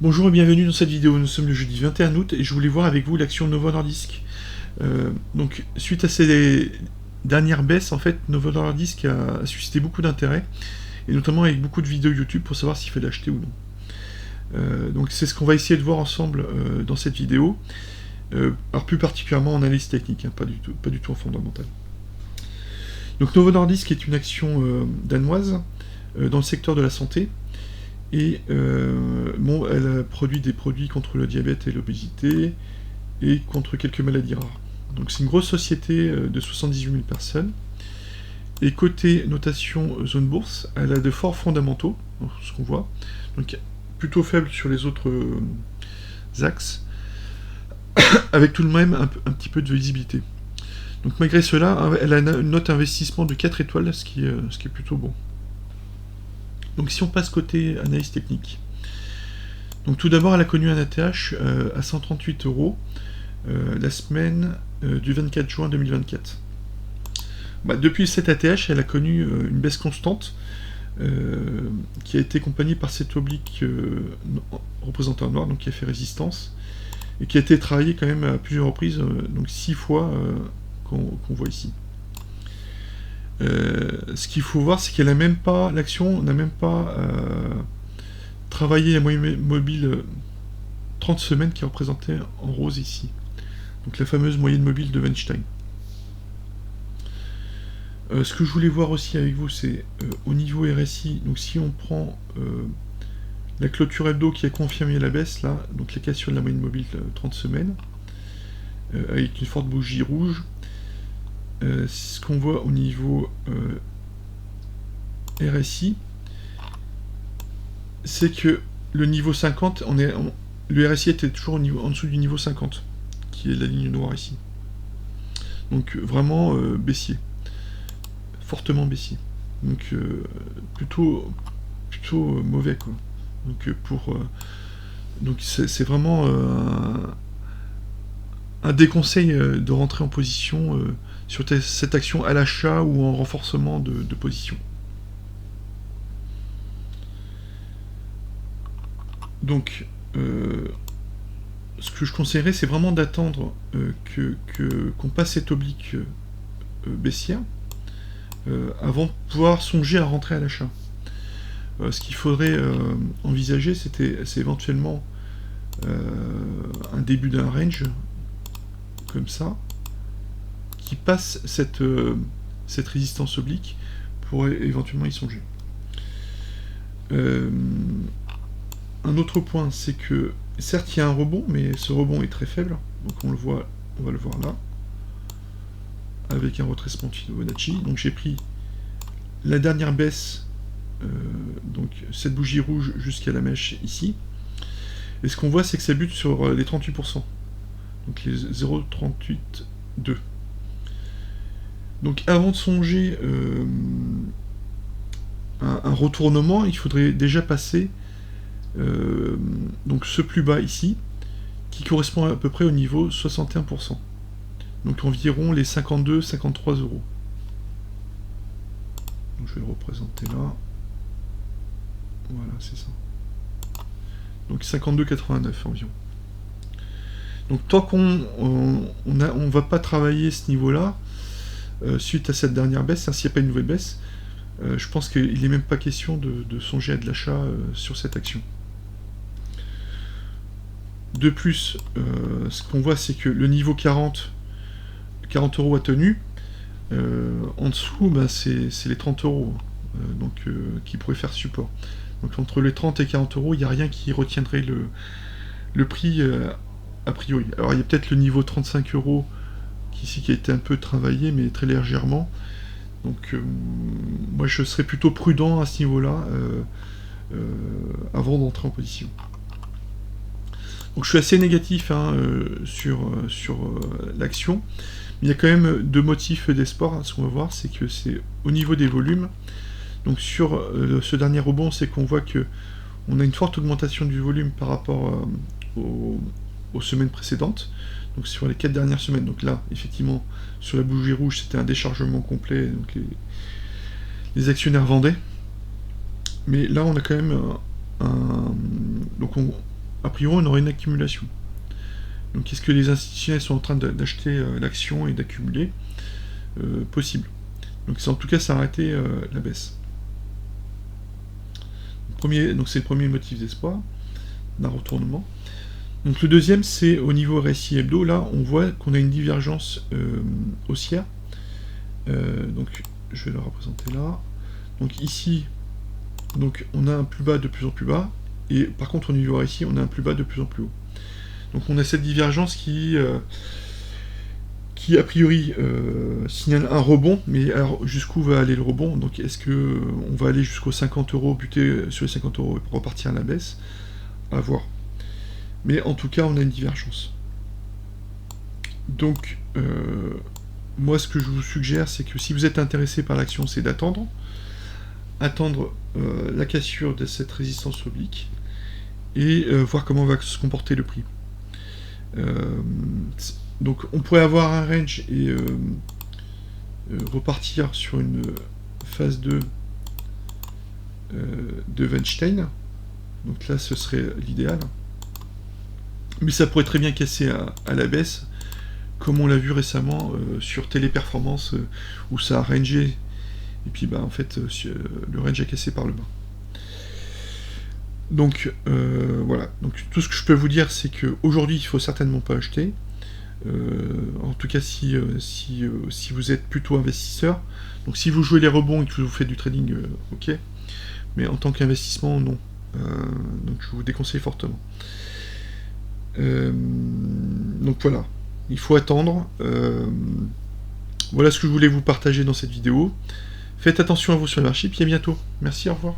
Bonjour et bienvenue dans cette vidéo, nous sommes le jeudi 21 août et je voulais voir avec vous l'action Novo Nordisk. Donc suite à ces dernières baisses, en fait, Novo Nordisk a suscité beaucoup d'intérêt, et notamment avec beaucoup de vidéos YouTube pour savoir s'il fallait l'acheter ou non. Donc c'est ce qu'on va essayer de voir ensemble dans cette vidéo, alors plus particulièrement en analyse technique, hein, pas du tout en fondamental. Donc Novo Nordisk est une action danoise dans le secteur de la santé. Et elle produit des produits contre le diabète et l'obésité et contre quelques maladies rares. Donc c'est une grosse société de 78 000 personnes. Et côté notation zone bourse, elle a de forts fondamentaux, ce qu'on voit, donc plutôt faible sur les autres axes, avec tout de même un petit peu de visibilité. Donc malgré cela, elle a une note investissement de 4 étoiles, ce qui est plutôt bon. Donc si on passe côté analyse technique. Donc tout d'abord, elle a connu un ATH à 138 € la semaine du 24 juin 2024. Depuis cet ATH, elle a connu une baisse constante qui a été accompagnée par cette oblique représentée en noir, donc qui a fait résistance, et qui a été travaillée quand même à plusieurs reprises, donc 6 fois qu'on voit ici. Ce qu'il faut voir, c'est qu'elle n'a même pas, l'action n'a même pas travaillé la moyenne mobile 30 semaines qui est représentée en rose ici. Donc la fameuse moyenne mobile de Weinstein. Ce que je voulais voir aussi avec vous, c'est au niveau RSI, donc si on prend la clôture hebdo qui a confirmé la baisse, là, donc la cassure de la moyenne mobile 30 semaines, avec une forte bougie rouge, ce qu'on voit au niveau RSI, c'est que le niveau 50, le RSI était toujours en dessous du niveau 50, qui est la ligne noire ici. Donc vraiment baissier, fortement baissier. Donc plutôt mauvais quoi. Donc c'est vraiment un déconseil de rentrer en position sur cette action à l'achat ou en renforcement de position. Donc, ce que je conseillerais, c'est vraiment d'attendre qu'on passe cette oblique baissière avant de pouvoir songer à rentrer à l'achat. Ce qu'il faudrait envisager, c'est éventuellement un début d'un range, comme ça, qui passe cette résistance oblique pour éventuellement y songer. Un autre point, c'est que certes il y a un rebond, mais ce rebond est très faible, donc on va le voir là, avec un retracement de Fibonacci. Donc j'ai pris la dernière baisse, donc cette bougie rouge jusqu'à la mèche ici, et ce qu'on voit c'est que ça bute sur les 38%, donc les 0,38,2. Donc avant de songer un retournement, il faudrait déjà passer donc ce plus bas ici, qui correspond à peu près au niveau 61%. Donc environ les 52-53 €. Donc je vais le représenter là. Voilà, c'est ça. Donc 52,89 environ. Donc tant qu'on va pas travailler ce niveau-là, suite à cette dernière baisse, s'il n'y a pas une nouvelle baisse, je pense qu'il n'est même pas question de songer à de l'achat sur cette action. De plus, ce qu'on voit, c'est que le niveau 40 € a tenu. En dessous, c'est les 30 € qui pourraient faire support. Donc entre les 30 et 40 €, il n'y a rien qui retiendrait le prix a priori. Alors il y a peut-être le niveau 35 € qui a été un peu travaillé, mais très légèrement. Donc moi je serais plutôt prudent à ce niveau-là avant d'entrer en position. Donc je suis assez négatif sur l'action, mais il y a quand même deux motifs d'espoir. Ce qu'on va voir, c'est que c'est au niveau des volumes. Donc sur ce dernier rebond, c'est qu'on voit que on a une forte augmentation du volume par rapport aux semaines précédentes. Donc sur les 4 dernières semaines. Donc là, effectivement, sur la bougie rouge, c'était un déchargement complet. Donc les actionnaires vendaient. Mais là, on a quand même donc a priori on aurait une accumulation. Donc est-ce que les institutionnels sont en train d'acheter l'action et d'accumuler? Possible. Donc en tout cas ça a arrêté la baisse. Donc c'est le premier motif d'espoir d'un retournement. Donc le deuxième, c'est au niveau RSI hebdo. Là on voit qu'on a une divergence haussière. Donc je vais le représenter là. Donc ici, donc on a un plus bas de plus en plus bas, et par contre au niveau RSI on a un plus bas de plus en plus haut. Donc on a cette divergence qui a priori signale un rebond, mais alors jusqu'où va aller le rebond? Donc est-ce que on va aller jusqu'aux 50 €, buter sur les 50 € et repartir à la baisse? À voir. Mais en tout cas on a une divergence. Donc moi ce que je vous suggère, c'est que si vous êtes intéressé par l'action, c'est d'attendre la cassure de cette résistance oblique et voir comment va se comporter le prix. Donc on pourrait avoir un range et repartir sur une phase 2 de Weinstein. Donc là ce serait l'idéal. Mais ça pourrait très bien casser à la baisse, comme on l'a vu récemment sur Téléperformance, où ça a rangé, et puis bah, en fait le range a cassé par le bas. Donc voilà, donc tout ce que je peux vous dire, c'est qu'aujourd'hui il ne faut certainement pas acheter. En tout cas si vous êtes plutôt investisseur. Donc si vous jouez les rebonds et que vous faites du trading, ok. Mais en tant qu'investissement, non. Donc je vous déconseille fortement. Donc voilà, il faut attendre. Voilà ce que je voulais vous partager dans cette vidéo. Faites attention à vous sur le marché, puis à bientôt. Merci, au revoir.